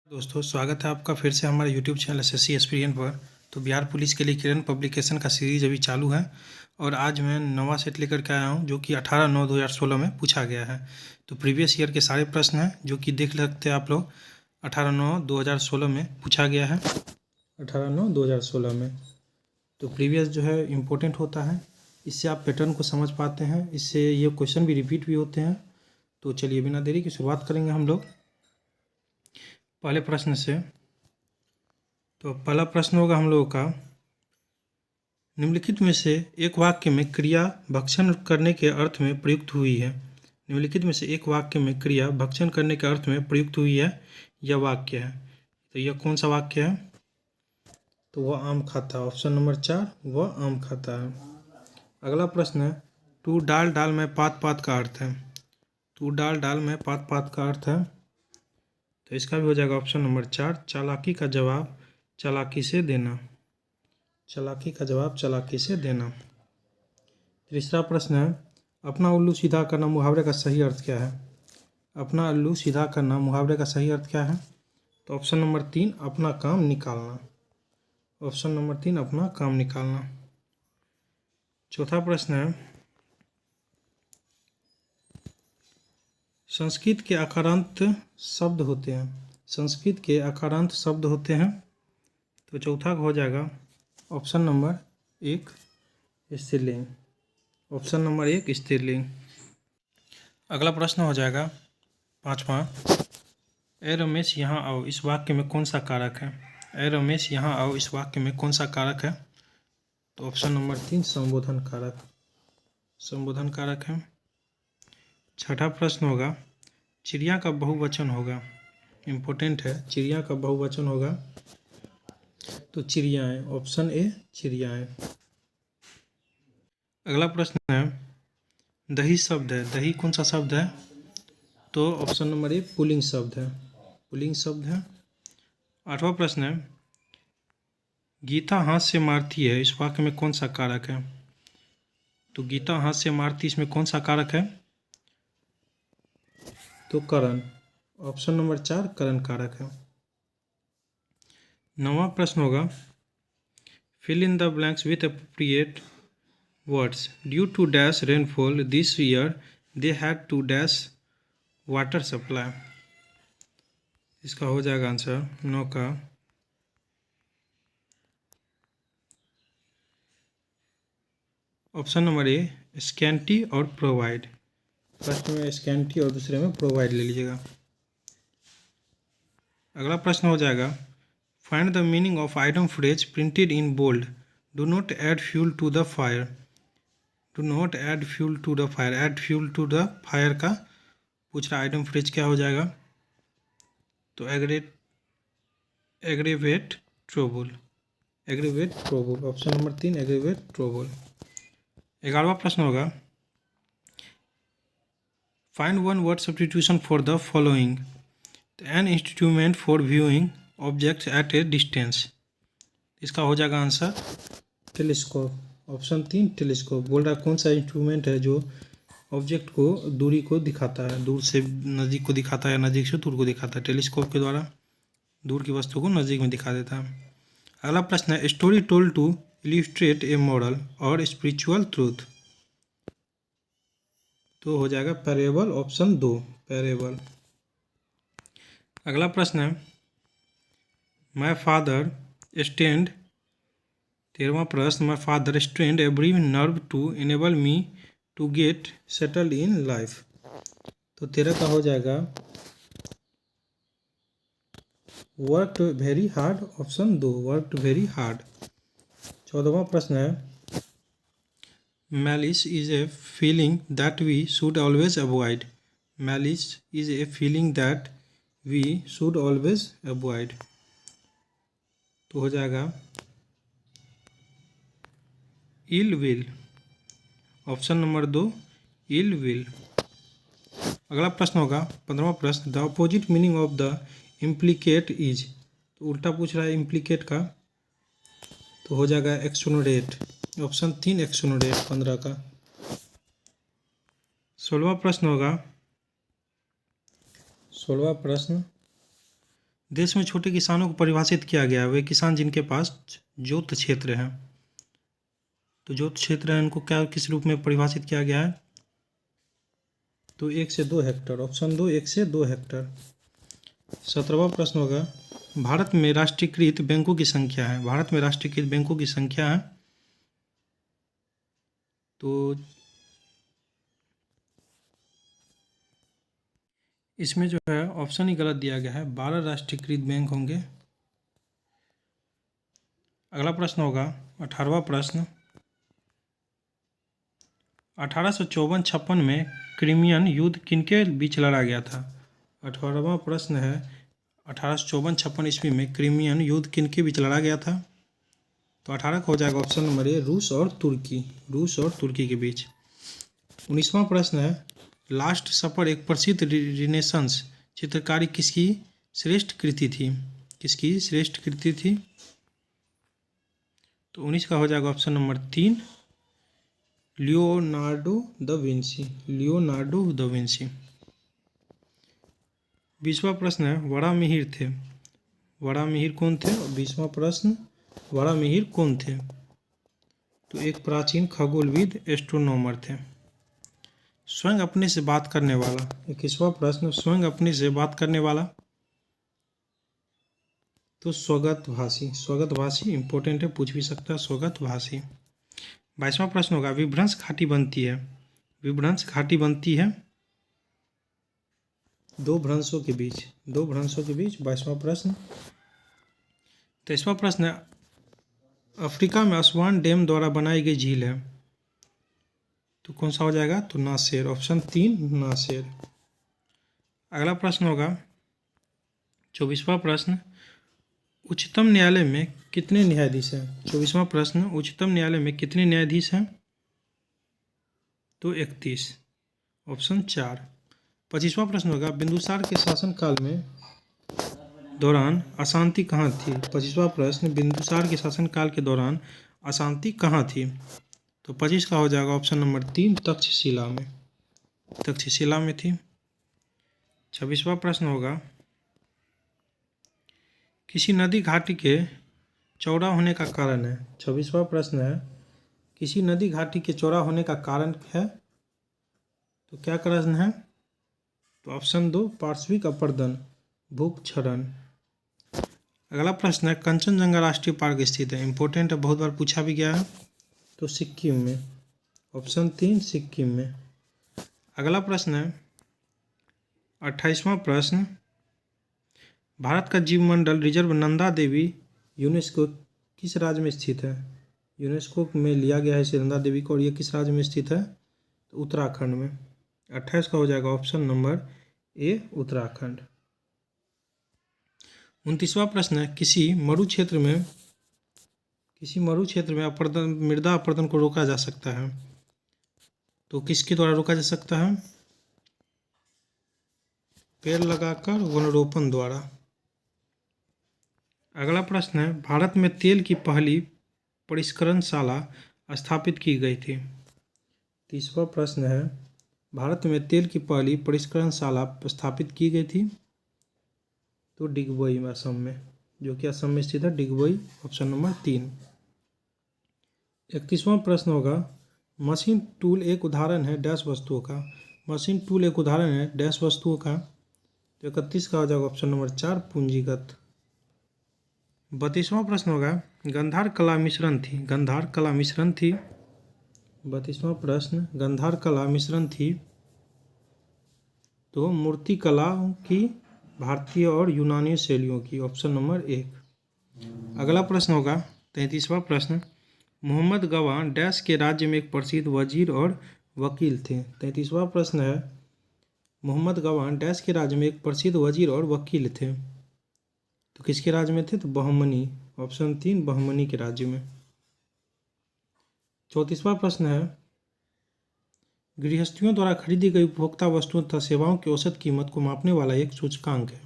दोस्तों स्वागत है आपका फिर से हमारे यूट्यूब चैनल एसएससी एक्सपीरियंस पर। तो बिहार पुलिस के लिए किरण पब्लिकेशन का सीरीज अभी चालू है और आज मैं नवा सेट लेकर के आया हूं जो कि 18/9/2016 में पूछा गया है। तो प्रीवियस ईयर के सारे प्रश्न हैं जो कि देख सकते हैं आप लोग। 18/9/2016 में पूछा गया है, 18/9/2016 में। तो प्रीवियस जो है इम्पोर्टेंट होता है, इससे आप पैटर्न को समझ पाते हैं, इससे ये क्वेश्चन भी रिपीट भी होते हैं। तो चलिए बिना देरी की शुरुआत करेंगे हम लोग पहले प्रश्न से। तो पहला प्रश्न होगा हम लोगों का, निम्नलिखित में से एक वाक्य में क्रिया भक्षण करने के अर्थ में प्रयुक्त हुई है। निम्नलिखित में से एक वाक्य में क्रिया भक्षण करने के अर्थ में प्रयुक्त हुई है, यह वाक्य है। तो यह कौन सा वाक्य है? तो वह आम खाता है। ऑप्शन नंबर 4, वह आम खाता है। अगला प्रश्न है, तू डाल डाल में पात पात का अर्थ है। तू डाल डाल में पात पात का अर्थ है, तो इसका भी हो जाएगा ऑप्शन नंबर 4, चालाकी का जवाब चालाकी से देना। चालाकी का जवाब चालाकी से देना। तीसरा प्रश्न है, अपना उल्लू सीधा करना मुहावरे का सही अर्थ क्या है? अपना उल्लू सीधा करना मुहावरे का सही अर्थ क्या है? तो ऑप्शन नंबर 3, अपना काम निकालना। ऑप्शन नंबर 3, अपना काम निकालना। चौथा प्रश्न है, संस्कृत के अकारांत शब्द होते हैं। संस्कृत के अकारांत शब्द होते हैं, तो चौथा हो जाएगा ऑप्शन नंबर 1, स्त्रीलिंग। ऑप्शन नंबर 1, स्त्रीलिंग। अगला प्रश्न हो जाएगा 5वां, ए रमेश यहाँ आओ इस वाक्य में कौन सा कारक है? ए रमेश यहाँ आओ इस वाक्य में कौन सा कारक है? तो ऑप्शन नंबर 3, संबोधन कारक। संबोधन कारक है। छठा प्रश्न होगा, चिड़िया का बहुवचन होगा। इम्पोर्टेंट है, चिड़िया का बहुवचन होगा, तो चिड़ियाएँ। Option A, चिड़ियाएँ। अगला प्रश्न है, दही शब्द है। दही कौन सा शब्द है? तो ऑप्शन नंबर ए, पुल्लिंग शब्द है। पुल्लिंग शब्द है। 8वां प्रश्न है, गीता हाथ से मारती है इस वाक्य में कौन सा कारक है? तो गीता हाथ से मारती इसमें कौन सा कारक है? तो करण। ऑप्शन नंबर 4, करण कारक है। 9वां प्रश्न होगा, fill in the blanks with appropriate words. Due to dash rainfall this year they had to dash water supply. इसका हो जाएगा आंसर 9 का ऑप्शन नंबर ए, स्कैंटी और प्रोवाइड। फर्स्ट में स्कैंटी और दूसरे में प्रोवाइड ले लीजिएगा। अगला प्रश्न हो जाएगा, find the meaning of item phrase printed in bold. Do not add fuel to the fire. Do not add fuel to the fire. Add fuel to the fire का पूछ रहा आइटम फ्रेज क्या हो जाएगा? तो aggravate trouble. Aggravate trouble. Option number 3, aggravate trouble. 11वां प्रश्न होगा, find one word substitution for the following. An instrument for viewing objects at a distance. इसका हो जाएगा आंसर टेलीस्कोप। Option 3, telescope. बोल रहा है कौन सा इंस्ट्रूमेंट है जो ऑब्जेक्ट को दूरी को दिखाता है, दूर से नज़दीक को दिखाता है, नज़दीक से दूर को दिखाता है। टेलीस्कोप के द्वारा दूर की वस्तु को नज़दीक में दिखा देता है। अगला प्रश्न है, story told to illustrate a moral और स्पिरिचुअल ट्रूथ। तो हो जाएगा पैरेबल। Option 2, parable. अगला प्रश्न है, माय फादर स्टैंड। 13वां प्रश्न, my father strained every nerve to enable me to get settled in life. तो 13 का हो जाएगा worked very hard. Option 2, worked very hard. 14वां प्रश्न है, malice is a feeling that we should always avoid. Malice is a feeling that we should always avoid. तो हो जाएगा ill will. Option number 2, ill will. अगला प्रश्न होगा 15वां प्रश्न, the opposite meaning of the implicate is. तो उल्टा पूछ रहा है इम्प्लीकेट का, तो हो जाएगा एक्सोनरेट। Option 3, exonerate. 15 का। 16वां प्रश्न होगा, 16वां प्रश्न, देश में छोटे किसानों को परिभाषित किया गया है वे किसान जिनके पास जोत क्षेत्र है। तो जोत क्षेत्र है इनको क्या किस रूप में परिभाषित किया गया है? तो 1 से 2 हेक्टर। ऑप्शन 2 1 से 2 हेक्टर। 17वां प्रश्न होगा भारत में राष्ट्रीयकृत बैंकों की संख्या है। भारत में राष्ट्रीयकृत बैंकों की संख्या है तो इसमें जो है ऑप्शन ही गलत दिया गया है, 12 राष्ट्रीयकृत बैंक होंगे। अगला प्रश्न होगा 18वां प्रश्न 1854-56 में क्रिमियन युद्ध किनके बीच लड़ा गया था? 18वां प्रश्न है 1854-56 ईस्वी में क्रिमियन युद्ध किनके बीच लड़ा गया था? तो 18 का हो जाएगा ऑप्शन नंबर ए, रूस और तुर्की। रूस और तुर्की के बीच। 19वां प्रश्न है लास्ट सपर एक प्रसिद्ध रिनेसेंस चित्रकारी किसकी श्रेष्ठ कृति थी? किसकी श्रेष्ठ कृति थी? तो 19 का हो जाएगा option number 3, Leonardo da Vinci. Leonardo da Vinci. 20वां प्रश्न है वराहमिहिर थे। वराहमिहिर कौन थे? 20वां प्रश्न वराहमिहिर कौन थे? तो एक प्राचीन खगोलविद एस्ट्रोनॉमर थे। स्वयं अपने से बात करने वाला। 21वां प्रश्न स्वयं अपने से बात करने वाला तो स्वगत भाषी। स्वगत भाषी इंपॉर्टेंट है, पूछ भी सकता है स्वगत भाषी। 22वां प्रश्न होगा विभ्रंश घाटी बनती है। विभ्रंश घाटी बनती है दो भ्रंशों के बीच। दो भ्रंशों के बीच। 22वां प्रश्न। 23वां प्रश्न है अफ्रीका में अस्वान डैम द्वारा बनाई गई झील है। तो कौन सा हो जाएगा? तो नासेर। ऑप्शन 3 नासेर। अगला प्रश्न होगा 24वां प्रश्न उच्चतम न्यायालय में कितने न्यायाधीश हैं? 24वां प्रश्न उच्चतम न्यायालय में कितने न्यायाधीश हैं? तो 31। ऑप्शन 4। 25वां प्रश्न होगा बिंदुसार के शासनकाल में दौरान अशांति कहाँ थी? 25वां प्रश्न बिंदुसार के शासनकाल के दौरान अशांति कहाँ थी? तो 25 का हो जाएगा ऑप्शन नंबर 3 तक्षशिला में। तक्षशिला में थी। 26वां प्रश्न होगा किसी नदी घाटी के चौड़ा होने का कारण है। 26वां प्रश्न है किसी नदी घाटी के चौड़ा होने का कारण है तो क्या कारण है? तो ऑप्शन 2 पार्श्विक अपरदन भूक्षरण। अगला प्रश्न है कंचनजंगा राष्ट्रीय पार्क स्थित है। इंपॉर्टेंट है, बहुत बार पूछा भी गया है। तो सिक्किम में। ऑप्शन 3 सिक्किम में। अगला प्रश्न है 28वां प्रश्न भारत का जीवमंडल रिजर्व नंदा देवी यूनेस्को किस राज्य में स्थित है? यूनेस्को में लिया गया है इसे नंदा देवी को और ये किस राज्य में स्थित है? तो उत्तराखंड में। 28 का हो जाएगा ऑप्शन नंबर ए उत्तराखंड। 29वां प्रश्न है किसी मरु क्षेत्र में अपरदन मृदा अपरदन को रोका जा सकता है। तो किसके द्वारा रोका जा सकता है? पेड़ लगाकर वनरोपण द्वारा। अगला प्रश्न है भारत में तेल की पहली परिष्करणशाला स्थापित की गई थी। 30वां प्रश्न है भारत में तेल की पहली परिष्करणशाला स्थापित की गई थी। तो डिगबोई असम में, जो कि असम में स्थित है डिगबोई। Option number 3। 31वां प्रश्न होगा मशीन टूल एक उदाहरण है डैश वस्तुओं का। मशीन टूल एक उदाहरण है डैश वस्तुओं का। तो 31 का हो जाएगा ऑप्शन नंबर 4 पूंजीगत। 32वां प्रश्न होगा गंधार कला मिश्रण थी। गंधार कला मिश्रण थी। 32वां प्रश्न गंधार कला मिश्रण थी तो मूर्ति कला की भारतीय और यूनानी शैलियों की। Option number 1। अगला प्रश्न होगा 33वां प्रश्न मोहम्मद गवाह डैश के राज्य में एक प्रसिद्ध वजीर और वकील थे। 33वां प्रश्न है मोहम्मद गवाह डैश के राज्य में एक प्रसिद्ध वजीर और वकील थे। तो किसके राज्य में थे? तो बहमनी। ऑप्शन 3 बहमनी के राज्य में। 34वां प्रश्न है गृहस्थियों द्वारा खरीदी गई उपभोक्ता वस्तुओं तथा सेवाओं की औसत कीमत को मापने वाला एक सूचकांक है।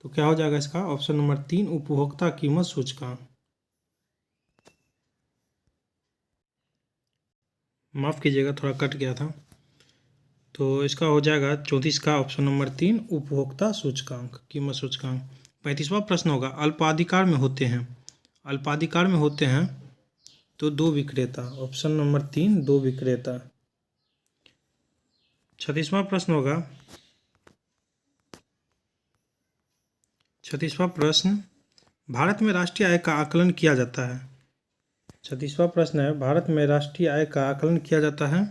तो क्या हो जाएगा इसका? ऑप्शन नंबर 3 उपभोक्ता कीमत सूचकांक। माफ कीजिएगा थोड़ा कट गया था। तो इसका हो जाएगा 34 का ऑप्शन नंबर 3 उपभोक्ता सूचकांक, कीमत सूचकांक। 35वां प्रश्न होगा अल्पाधिकार में होते हैं, अल्पाधिकार में होते हैं तो 2 विक्रेता, ऑप्शन नंबर 3 2 विक्रेता। 36वां प्रश्न होगा 36वां प्रश्न भारत में राष्ट्रीय आय का आकलन किया जाता है। 36वां प्रश्न है भारत में राष्ट्रीय आय का आकलन किया जाता है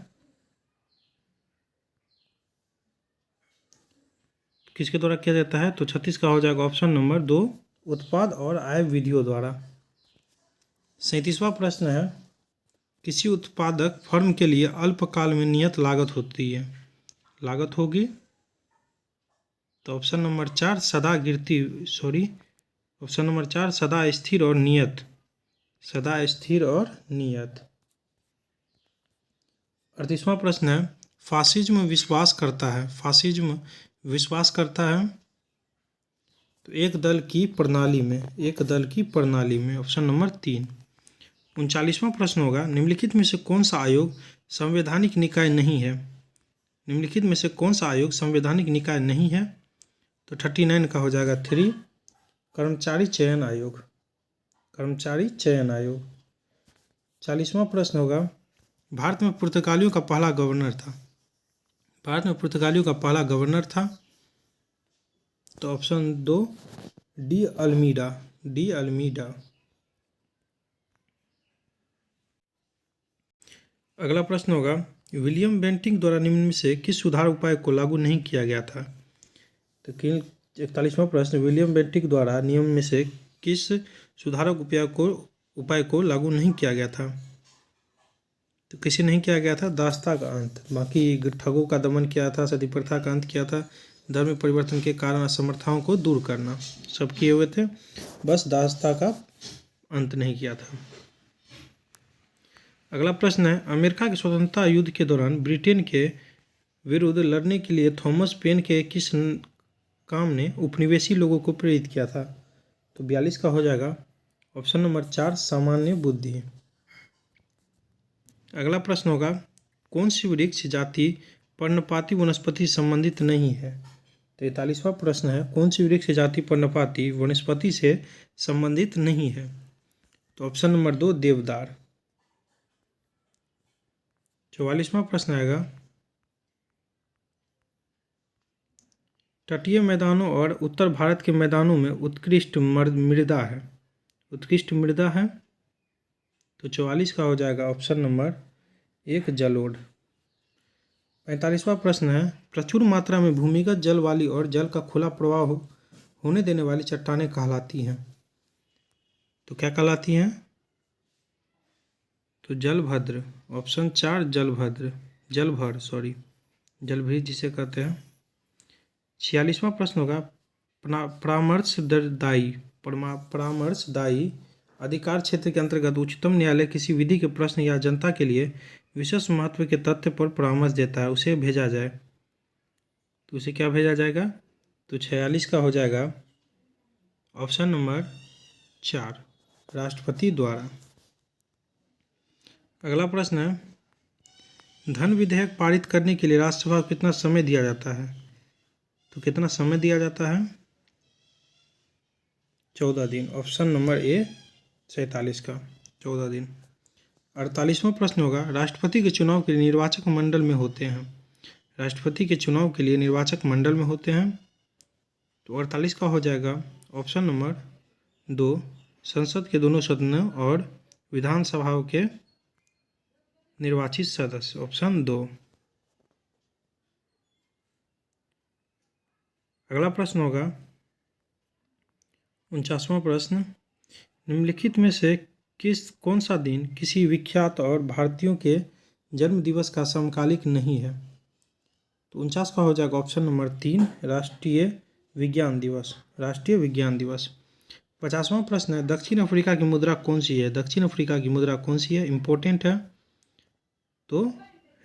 किसके द्वारा किया जाता है? तो 36 का हो जाएगा ऑप्शन नंबर 2 उत्पाद और आय विधियों द्वारा। 37वां प्रश्न है किसी उत्पादक फर्म के लिए अल्पकाल में नियत लागत होती है, लागत होगी तो ऑप्शन नंबर 4 सदा गिरती, ऑप्शन नंबर 4 सदा स्थिर और नियत, सदा स्थिर और नियत। 38वां प्रश्न है फासिज्म विश्वास करता है, फासिज्म विश्वास करता है तो एक दल की प्रणाली में, एक दल की प्रणाली में, ऑप्शन नंबर 3। 39वां प्रश्न होगा निम्नलिखित में से कौन सा आयोग संवैधानिक निकाय नहीं है, निम्नलिखित में से कौन सा आयोग संवैधानिक निकाय नहीं है? तो 39 का हो जाएगा 3 कर्मचारी चयन आयोग, कर्मचारी चयन आयोग। 40वां प्रश्न होगा भारत में पुर्तगालियों का पहला गवर्नर था, भारत में पुर्तगालियों का पहला गवर्नर था तो option 2 de Almeida, de Almeida. अगला प्रश्न होगा विलियम बेंटिक द्वारा निम्न में से किस सुधार उपाय को लागू नहीं किया गया था? तो 41वां प्रश्न विलियम बेंटिक द्वारा नियम में से किस सुधारक उपाय को लागू नहीं किया गया था? तो किसे नहीं किया गया था? दासता का अंत, बाकी ठगों का दमन किया था, सती प्रथा का अंत किया था, धर्म परिवर्तन के कारण असमर्थताओं को दूर करना सब किए हुए थे, बस दासता का अंत नहीं किया था। अगला प्रश्न है अमेरिका के स्वतंत्रता युद्ध के दौरान ब्रिटेन के विरुद्ध लड़ने के लिए थॉमस पेन के किस काम ने उपनिवेशी लोगों को प्रेरित किया था? तो 42 का हो जाएगा ऑप्शन नंबर 4 सामान्य बुद्धि। अगला प्रश्न होगा कौन सी वृक्ष जाति पर्णपाती वनस्पति संबंधित नहीं है? 43वां प्रश्न है कौन सी वृक्ष जाति पर्णपाती वनस्पति से संबंधित नहीं है? तो ऑप्शन नंबर 2 देवदार। 44वां प्रश्न आएगा तटीय मैदानों और उत्तर भारत के मैदानों में उत्कृष्ट मृदा है, उत्कृष्ट मृदा है तो 44 का हो जाएगा ऑप्शन नंबर 1 जलोढ़। 45वां प्रश्न है प्रचुर मात्रा में भूमिगत जल वाली और जल का खुला प्रवाह होने देने वाली चट्टानें कहलाती हैं, तो क्या कहलाती हैं? तो जलभद्र, ऑप्शन 4 जलभद्र, जलभर जलभृत जिसे कहते हैं। 46वां प्रश्न होगा परामर्शदायी अधिकार क्षेत्र के अंतर्गत उच्चतम न्यायालय किसी विधि के प्रश्न या जनता के लिए विशेष महत्व के तथ्य पर परामर्श देता है, उसे भेजा जाए तो उसे क्या भेजा जाएगा? तो 46 का हो जाएगा ऑप्शन नंबर 4 राष्ट्रपति द्वारा। अगला प्रश्न है धन विधेयक पारित करने के लिए राज्यसभा को कितना समय दिया जाता है? तो कितना समय दिया जाता है? 14 दिन, ऑप्शन नंबर ए 47 का 14 दिन। 48वां प्रश्न होगा राष्ट्रपति के चुनाव के लिए निर्वाचक मंडल में होते हैं, राष्ट्रपति के चुनाव के लिए निर्वाचक मंडल में होते हैं तो 48 का हो जाएगा ऑप्शन नंबर 2 संसद के दोनों सदनों और विधानसभाओं के निर्वाचित सदस्य, ऑप्शन 2। अगला प्रश्न होगा 49वां प्रश्न निम्नलिखित में से कौन सा दिन किसी विख्यात और भारतीयों के जन्म दिवस का समकालिक नहीं है? तो 49 का हो जाएगा ऑप्शन नंबर 3 राष्ट्रीय विज्ञान दिवस, राष्ट्रीय विज्ञान दिवस। 50वां प्रश्न है दक्षिण अफ्रीका की मुद्रा कौन सी है? दक्षिण अफ्रीका की मुद्रा कौन सी है? इंपॉर्टेंट है तो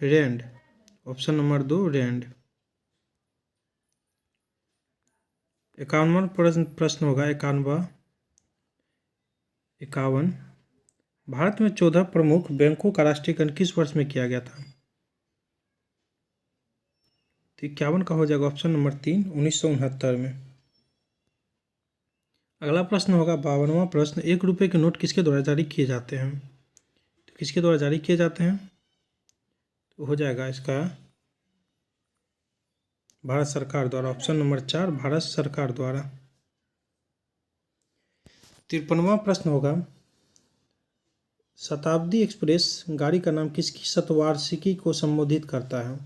रैंड, ऑप्शन नंबर 2 रैंड। 51वां प्रश्न होगा 51 भारत में 14 प्रमुख बैंकों का राष्ट्रीयकरण किस वर्ष में किया गया था? तो 51 का हो जाएगा ऑप्शन नंबर 3 1969 में। अगला प्रश्न होगा 52वां प्रश्न, 1 रुपये के नोट किसके द्वारा जारी किए जाते हैं? तो किसके द्वारा जारी किए जाते हैं? तो हो जाएगा इसका भारत सरकार द्वारा, ऑप्शन नंबर 4 भारत सरकार द्वारा। 53वां प्रश्न होगा, शताब्दी एक्सप्रेस गाड़ी का नाम किसकी शतवार्षिकी को संबोधित करता है?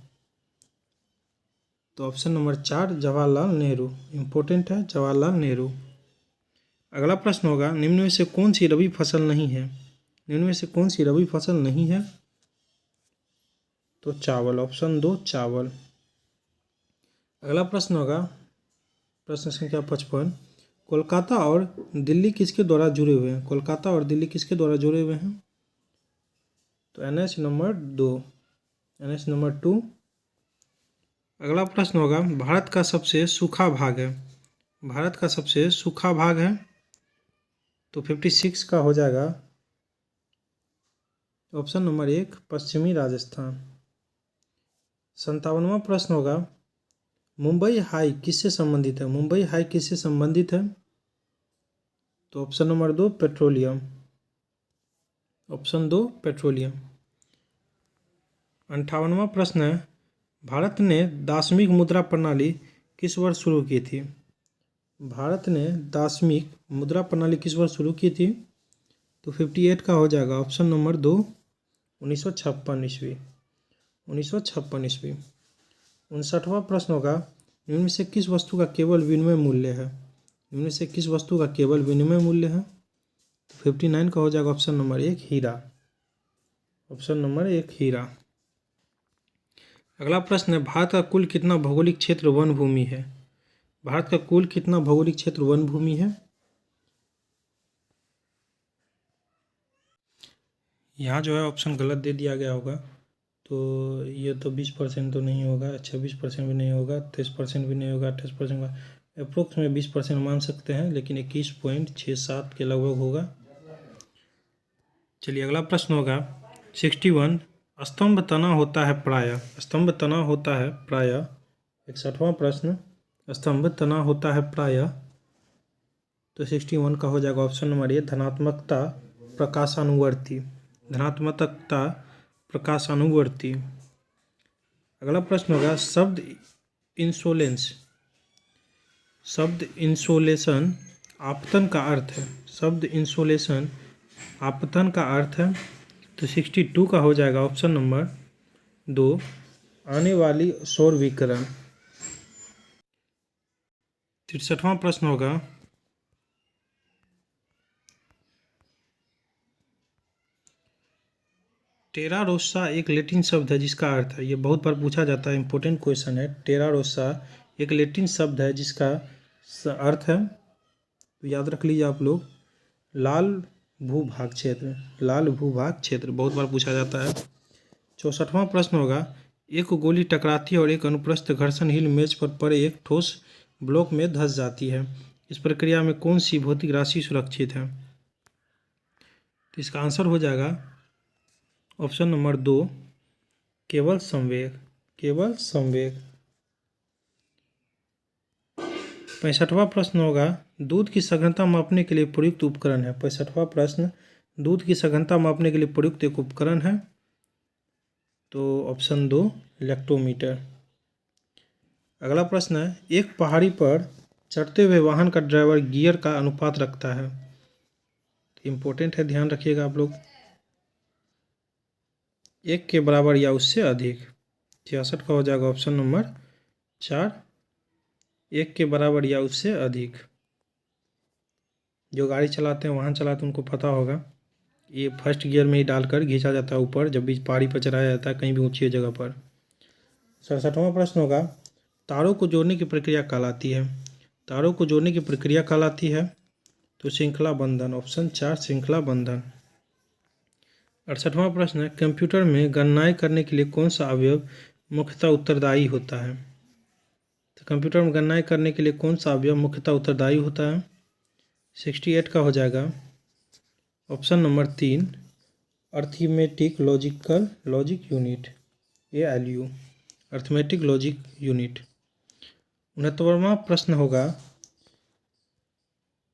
तो option number 4 Jawaharlal Nehru. Important है जवाहरलाल नेहरू। अगला प्रश्न होगा, निम्न में से कौन सी रबी फसल नहीं है? निम्न में से कौन सी रबी फसल नहीं है? तो चावल, ऑप्शन 2 चावल। अगला प्रश्न होगा प्रश्न संख्या 55, कोलकाता और दिल्ली किसके द्वारा जुड़े हुए हैं? कोलकाता और दिल्ली किसके द्वारा जुड़े हुए हैं? तो NH नंबर 2, NH नंबर 2। अगला प्रश्न होगा, भारत का सबसे सूखा भाग है? भारत का सबसे सूखा भाग है? तो 56 का हो जाएगा ऑप्शन नंबर 1 पश्चिमी राजस्थान। 57वां प्रश्न होगा, मुंबई हाई किससे संबंधित है? मुंबई हाई किससे संबंधित है? तो option number 2 petroleum, option 2 petroleum. 58वां प्रश्न है, भारत ने दाशमिक मुद्रा प्रणाली किस वर्ष शुरू की थी? भारत ने दाशमिक मुद्रा प्रणाली किस वर्ष शुरू की थी? तो 58 का हो जाएगा ऑप्शन नंबर 2 1956 ईस्वी, 1956 ईस्वी। 59वां प्रश्न होगा, निम्न में से किस वस्तु का केवल विनिमय मूल्य है? निम्न में से किस वस्तु का केवल विनिमय मूल्य है? तो 59 का हो जाएगा ऑप्शन नंबर 1 हीरा, ऑप्शन नंबर 1 हीरा। अगला प्रश्न है, भारत का कुल कितना भौगोलिक क्षेत्र वन भूमि है? भारत का कुल कितना भौगोलिक क्षेत्र वन भूमि है? यहाँ जो है ऑप्शन गलत दे दिया गया होगा, तो ये तो 20% तो नहीं होगा, 26% भी नहीं होगा, 23% भी नहीं होगा, 28% का अप्रोक्स में 20% मान सकते हैं, लेकिन 21.67 के लगभग होगा। चलिए अगला प्रश्न होगा 61, स्तंभ तना होता है प्रायः? स्तंभ तना होता है प्रायः। 61वां प्रश्न, स्तंभ तना होता है प्रायः। तो 61 का हो जाएगा ऑप्शन नंबर 1 धनात्मकता प्रकाशानुवर्ती, धनात्मकता प्रकाशानुवर्ती। अगला प्रश्न होगा, शब्द इंसोलेंस, शब्द इंसोलेशन आपतन का अर्थ है? शब्द इंसोलेशन आपतन का अर्थ है? तो 62 का हो जाएगा ऑप्शन नंबर 2 आने वाली सौर विकिरण। 63वां प्रश्न होगा, टेरा रोसा एक लैटिन शब्द है जिसका अर्थ है, ये बहुत बार पूछा जाता है, इंपॉर्टेंट क्वेश्चन है। टेरा रोसा एक लैटिन शब्द है जिसका अर्थ है, तो याद रख लीजिए आप लोग, लाल भूभाग क्षेत्र, लाल भूभाग क्षेत्र, बहुत बार पूछा जाता है। 64वां प्रश्न होगा, एक गोली टकराती है और एक अनुप्रस्थ घर्षण हील मेज पर पड़े एक ठोस ब्लॉक में धंस जाती है, इस प्रक्रिया में कौन सी भौतिक राशि सुरक्षित है? तो इसका आंसर हो जाएगा ऑप्शन नंबर 2 केवल संवेग, केवल संवेग। 65वां प्रश्न होगा, दूध की सघनता मापने के लिए प्रयुक्त उपकरण है? 65वां प्रश्न, दूध की सघनता मापने के लिए प्रयुक्त एक उपकरण है? तो ऑप्शन 2 लैक्टोमीटर। अगला प्रश्न है, एक पहाड़ी पर चढ़ते हुए वाहन का ड्राइवर गियर का अनुपात रखता है? इंपॉर्टेंट है, ध्यान रखिएगा आप लोग, 1 के बराबर या उससे अधिक। 66 का हो जाएगा ऑप्शन नंबर 4 1 के बराबर या उससे अधिक। जो गाड़ी चलाते हैं, वाहन चलाते हैं, उनको पता होगा, ये फर्स्ट गियर में ही डालकर खींचा जाता है ऊपर, जब भी पहाड़ी पर चढ़ाया जाता है कहीं भी ऊंची जगह पर। 67वां प्रश्न होगा, तारों को जोड़ने की प्रक्रिया कहलाती है? तारों को जोड़ने की प्रक्रिया कहलाती है? तो श्रृंखला बंधन, ऑप्शन 4 श्रृंखला बंधन। 68वां प्रश्न है, कंप्यूटर में गणनाएं करने के लिए कौन सा अवयव मुख्यतः उत्तरदायी होता है? तो कंप्यूटर में गणनाएं करने के लिए कौन सा अवयव मुख्यतः उत्तरदायी होता है? 68 का हो जाएगा option number 3 arithmetic logic unit, ALU। Arithmetic logic unit. 69वां प्रश्न होगा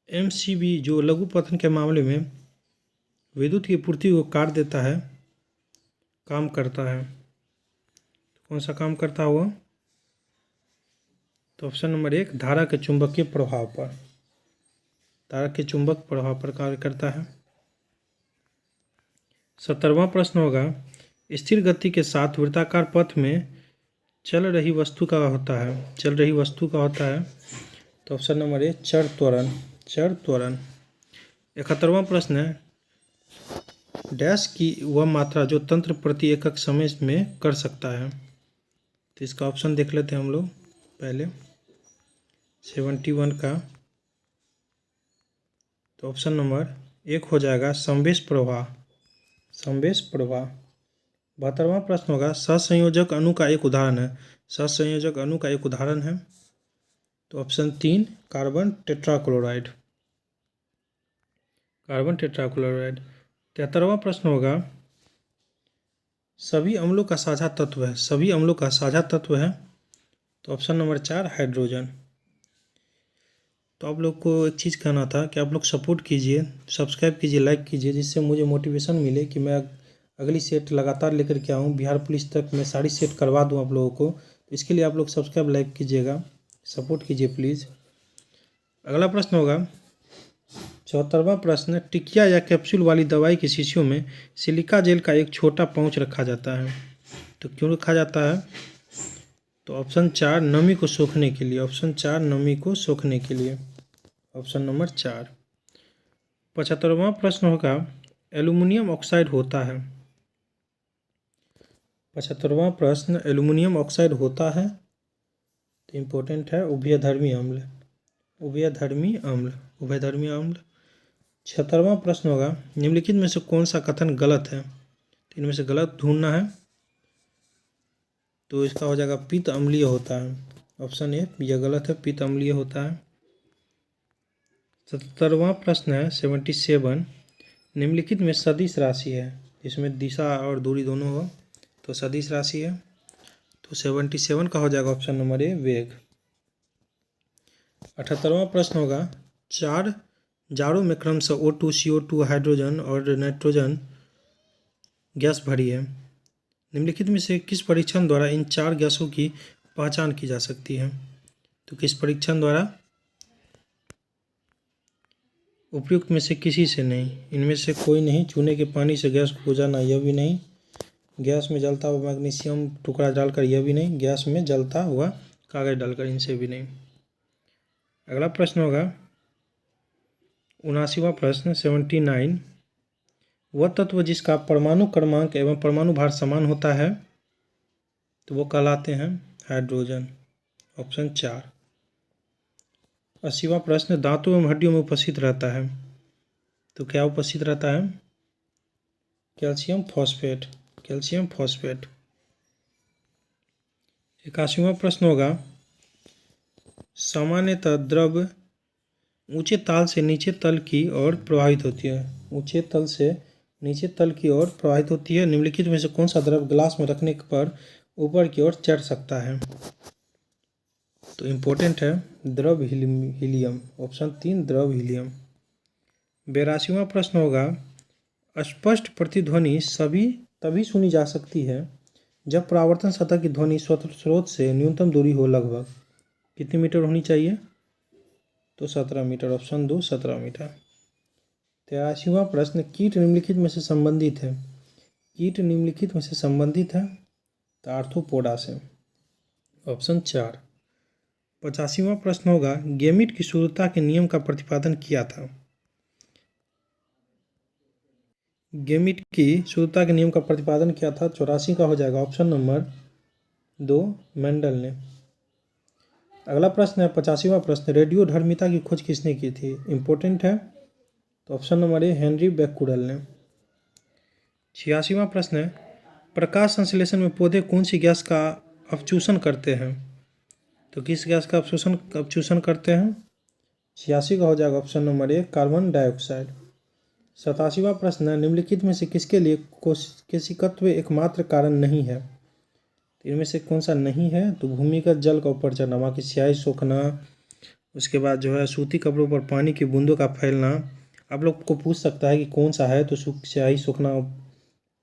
एमसीबी जो लघु पठन के मामले में विद्युत की पूर्ति को काट देता है, काम करता है। कौन सा काम करता हुआ? तो ऑप्शन नंबर 1 धारा के चुंबकीय प्रभाव पर, धारा के चुंबक प्रभाव पर कार्य करता है। 70वां प्रश्न होगा स्थिर गति के साथ वृत्ताकार पथ में चल रही वस्तु का होता है, चल रही वस्तु का होता है। तो ऑप्शन नंबर 1 चर त्वरण, चर त्वरण। 71वां प्रश्न है डैश की वह मात्रा जो तंत्र प्रति एकक समय में कर सकता है। तो इसका ऑप्शन देख लेते हैं हम लोग पहले 71 का। तो ऑप्शन नंबर 1 हो जाएगा संवेश प्रवाह, संवेश प्रवाह। 72वां प्रश्न होगा सहसंयोजक अणु का एक उदाहरण है, सहसंयोजक अणु का एक उदाहरण है। तो option 3 carbon tetrachloride, carbon tetrachloride. 73वां प्रश्न होगा सभी अम्लों का साझा तत्व है, सभी अम्लों का साझा तत्व है। तो ऑप्शन नंबर 4 हाइड्रोजन। तो आप लोग को एक चीज़ कहना था कि आप लोग सपोर्ट कीजिए, सब्सक्राइब कीजिए, लाइक कीजिए, जिससे मुझे मोटिवेशन मिले कि मैं अगली सेट लगातार लेकर के आऊँ, बिहार पुलिस तक मैं सारी सेट करवा दूँ आप लोगों को। तो इसके लिए आप लोग सब्सक्राइब लाइक कीजिएगा, सपोर्ट कीजिए प्लीज़। अगला प्रश्न होगा 74वां प्रश्न टिकिया या कैप्सूल वाली दवाई की शीशियों में सिलिका जेल का एक छोटा पाउच रखा जाता है। तो क्यों रखा जाता है? तो ऑप्शन 4 नमी को सोखने के लिए, ऑप्शन 4 नमी को सोखने के लिए, ऑप्शन नंबर 4। 75वां प्रश्न होगा एल्युमिनियम ऑक्साइड होता है। 75वां प्रश्न एल्युमिनियम ऑक्साइड होता है तो इम्पोर्टेंट है उभयधर्मी अम्ल, उभयधर्मी अम्ल, उभयधर्मी अम्ल। 76वां प्रश्न होगा निम्नलिखित में से कौन सा कथन गलत है। तो इनमें से गलत ढूंढना है। तो इसका हो जाएगा पित्त अम्लीय होता है, ऑप्शन 1 यह गलत है, पित्त अम्लीय होता है। 77वां प्रश्न है 77 निम्नलिखित में सदिश राशि है, इसमें दिशा और दूरी दोनों हो तो सदिश राशि है। तो 77 का हो जाएगा ऑप्शन नंबर ए वेग। 78वां प्रश्न होगा 4 जारों में क्रमशः O2, CO2, हाइड्रोजन और नाइट्रोजन गैस भरी है। निम्नलिखित में से किस परीक्षण द्वारा इन 4 गैसों की पहचान की जा सकती है। तो किस परीक्षण द्वारा? उपयुक्त में से किसी से नहीं, इनमें से कोई नहीं। चूने के पानी से गैस को बुझाना यह भी नहीं, गैस में जलता हुआ मैग्नीशियम टुकड़ा डालकर यह भी नहीं, गैस में जलता हुआ कागज डालकर इनसे भी नहीं। अगला प्रश्न होगा 79वां प्रश्न 79 वह तत्व जिसका परमाणु क्रमांक एवं परमाणु भार समान होता है तो वो कहलाते हैं हाइड्रोजन, ऑप्शन 4। 80वां प्रश्न दांतों एवं हड्डियों में उपस्थित रहता है तो क्या उपस्थित रहता है? Calcium phosphate, calcium phosphate. 81वां प्रश्न होगा सामान्यतः द्रव ऊंचे ताल से नीचे तल की ओर प्रवाहित होती है, ऊंचे तल से नीचे तल की ओर प्रवाहित होती है। निम्नलिखित में से कौन सा द्रव ग्लास में रखने पर ऊपर की ओर चढ़ सकता है। तो इम्पोर्टेंट है द्रव हीलियम, ऑप्शन 3 द्रव हीलियम। 82वां प्रश्न होगा स्पष्ट प्रतिध्वनि तभी सुनी जा सकती है जब परावर्तन सतह की ध्वनि स्रोत से न्यूनतम दूरी हो, लगभग कितनी मीटर होनी चाहिए? तो 17 मीटर, ऑप्शन 2 17 मीटर। 83वां प्रश्न कीट निम्नलिखित में से संबंधित है, कीट निम्नलिखित में से संबंधित है तो आर्थ्रोपोडा से, ऑप्शन 4। 85वां प्रश्न होगा गेमिट की शुद्धता के नियम का प्रतिपादन किया था। गेमिट की शुद्धता के नियम का प्रतिपादन किया था 84 का हो जाएगा ऑप्शन नंबर 2 मेंडल ने। अगला प्रश्न है 85वां प्रश्न रेडियोधर्मिता की खोज किसने की थी? इम्पोर्टेंट है तो option number A Henry Becquerel ने। 86वां प्रश्न है प्रकाश संश्लेषण में पौधे कौन सी गैस का अवशोषण करते हैं? तो किस गैस का अवशोषण करते हैं? 86 का हो जाएगा option number A carbon dioxide. 87वां प्रश्न है निम्नलिखित में से किसके लिए कोशिकत्व एकमात्र कारण नहीं है? तो इनमें से कौन सा नहीं है? तो भूमिगत जल का ऊपर चढ़ना, वहाँ की स्याही सोखना, उसके बाद जो है सूती कपड़ों पर पानी की बूंदों का फैलना। आप लोग को पूछ सकता है कि कौन सा है, तो स्याही सोखना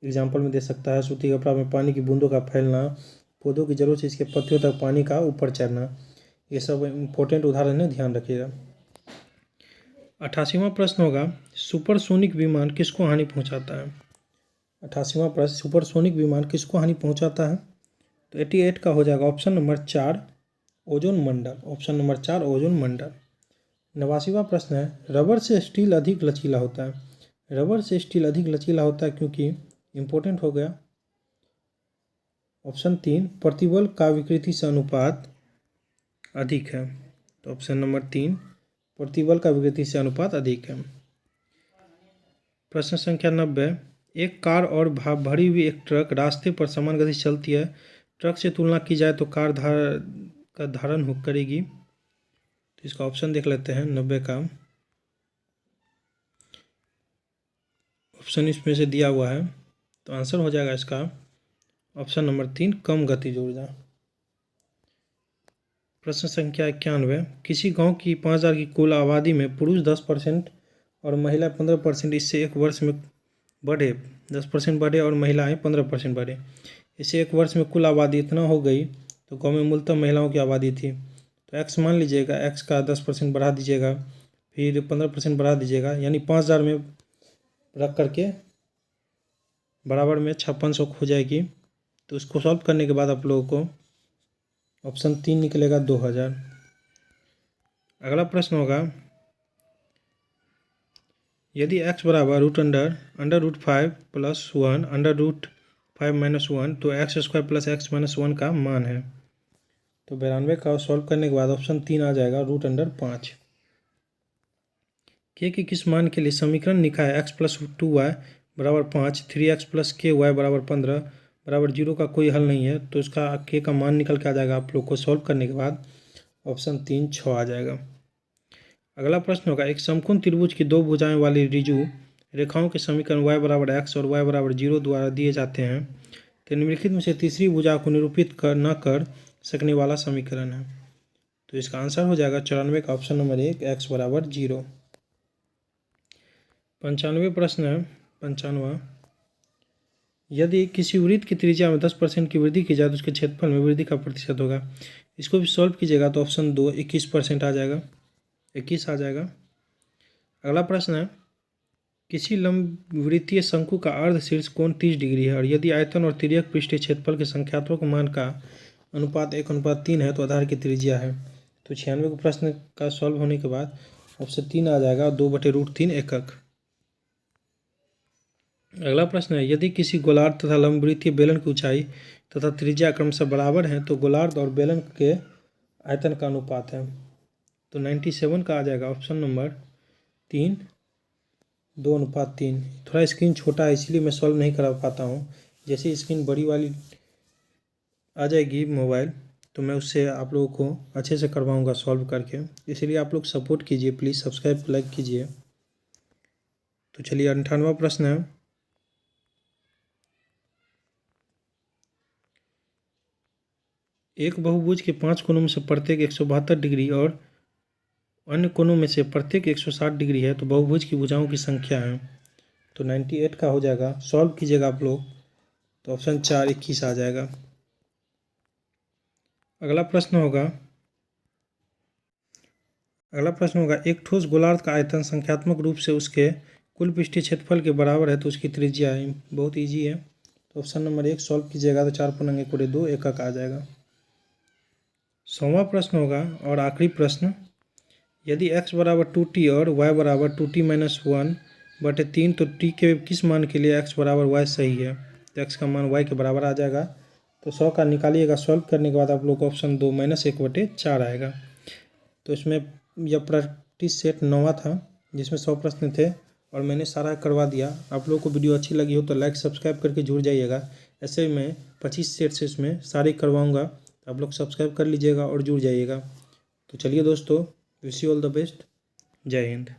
एग्जाम्पल में दे सकता है। सूती कपड़ा में पानी की बूंदों का फैलना, पौधों की जड़ों से इसके पत्तियों तक पानी का ऊपर चढ़ना, ये सब इम्पोर्टेंट उदाहरण है, ध्यान रखिएगा। 88वां प्रश्न होगा, सुपरसोनिक विमान किसको हानि पहुंचाता है? 88वां प्रश्न, सुपरसोनिक विमान किसको हानि पहुंचाता है? तो 88 का हो जाएगा ऑप्शन नंबर 4, ओजोन मंडल। ऑप्शन नंबर 4, ओजोन मंडल। 89वां प्रश्न है, रबर से स्टील अधिक लचीला होता है। रबर से स्टील अधिक लचीला होता है क्योंकि, इंपॉर्टेंट हो गया। ऑप्शन 3, प्रतिबल का विकृति से अनुपात अधिक है। तो ऑप्शन नंबर 3, प्रतिबल का विकृति से अनुपात अधिक है। प्रश्न संख्या 90, एक कार और भरी हुई एक ट्रक रास्ते पर समान गति से चलती है। ट्रक से तुलना की जाए तो कार का धारण करेगी। तो इसका ऑप्शन देख लेते हैं 90 का। ऑप्शन इसमें से दिया हुआ है, तो आंसर हो जाएगा इसका ऑप्शन नंबर 3, कम गतिज ऊर्जा। प्रश्न संख्या 91, किसी गांव की 5000 की कुल आबादी में पुरुष 10% और महिला 15% इससे एक वर्ष में बढ़े, 10% बढ़े और महिलाएं 15% बढ़े। इससे एक वर्ष में कुल आबादी इतना हो गई, तो गांव में मूलतः महिलाओं की आबादी थी। तो एक्स मान लीजिएगा, एक्स का 10% बढ़ा दीजिएगा, फिर 15% बढ़ा दीजिएगा, यानी 5000 में रख करके बराबर में 5600 हो जाएगी। तो इसको सॉल्व करने के बाद आप लोगों को ऑप्शन 3 निकलेगा 2000। अगला प्रश्न होगा, यदि x बराबर √5 + 1 √5 - 1 तो x² + x - 1 का मान है। तो 92 का सॉल्व करने के बाद ऑप्शन 3 आ जाएगा √5। k के किस मान के लिए समीकरण लिखा है x + 2y = 5, 3x + ky = 15 = 0 का कोई हल नहीं है। तो इसका k का मान निकल के आ जाएगा आप लोग को सॉल्व करने के बाद ऑप्शन 3 6 आ जाएगा। अगला प्रश्न होगा, एक समकोण त्रिभुज की दो भुजाएं वाली ऋजु रेखाओं के समीकरण y = x और y = 0 द्वारा दिए जाते हैं। तो निम्नलिखित में से तीसरी भुजा को निरूपित न कर सकने वाला समीकरण है। तो इसका आंसर हो जाएगा 94 का ऑप्शन नंबर 1, x = 0। 95 प्रश्न है, 95, यदि किसी वृत्त की त्रिज्या में 10% की वृद्धि की जाए तो उसके क्षेत्रफल में वृद्धि का प्रतिशत होगा। इसको भी सॉल्व कीजिएगा तो ऑप्शन 2, 21% आ जाएगा, 21 आ जाएगा। अगला प्रश्न है, किसी लंबवृत्तीय शंकु का अर्ध शीर्ष कोण 30 डिग्री है और यदि आयतन और तिर्यक पृष्ठीय क्षेत्रफल के संख्यात्मक मान का अनुपात 1:3 है तो आधार की त्रिज्या है। तो 96 प्रश्न का सॉल्व होने के बाद ऑप्शन 3 आ जाएगा, 2/√3 एकक। अगला प्रश्न है, यदि किसी गोलार्ध तथा लंबवृत्तीय बेलन की ऊंचाई तथा त्रिज्या क्रमशः बराबर है तो गोलार्ध और बेलन के आयतन का अनुपात है। तो 97 का आ जाएगा ऑप्शन नंबर 3, 2:3। थोड़ा स्क्रीन छोटा है इसलिए मैं सॉल्व नहीं करा पाता हूँ। जैसे स्क्रीन बड़ी वाली आ जाएगी मोबाइल, तो मैं उससे आप लोगों को अच्छे से करवाऊँगा सॉल्व करके। इसलिए आप लोग सपोर्ट कीजिए, प्लीज़ सब्सक्राइब लाइक कीजिए। तो चलिए 98वां प्रश्न है, एक बहुभुज के 5 कोनों में से प्रत्येक 172 डिग्री और अन्य कोनों में से प्रत्येक 160 डिग्री है तो बहुभुज की भुजाओं की संख्या है। तो 98 का हो जाएगा, सॉल्व कीजिएगा आप लोग तो ऑप्शन 4, 21 आ जाएगा। अगला प्रश्न होगा, एक ठोस गोलार्ध का आयतन संख्यात्मक रूप से उसके कुल पृष्ठीय क्षेत्रफल के बराबर है तो उसकी त्रिज्या है। बहुत ईजी है। तो ऑप्शन नंबर 1 सॉल्व कीजिएगा तो 4×2 एकक आ जाएगा। 100वां प्रश्न होगा और आखिरी प्रश्न, यदि x = 2t और y = 2t - 1/3 तो t के किस मान के लिए x = y सही है? तो x का मान y के बराबर आ जाएगा। तो 100 का निकालिएगा, सॉल्व करने के बाद आप लोग को ऑप्शन 2 -1/4 आएगा। तो इसमें यह प्रैक्टिस सेट 9वां था जिसमें 100 प्रश्न थे और मैंने सारा करवा दिया। आप लोगों को वीडियो अच्छी लगी हो तो लाइक सब्सक्राइब करके जुड़ जाइएगा। ऐसे मैं 25 सेट से इसमें सारे करवाऊँगा, तो आप लोग सब्सक्राइब कर लीजिएगा और जुड़ जाइएगा। तो चलिए दोस्तों, wish you all the best. जय हिंद।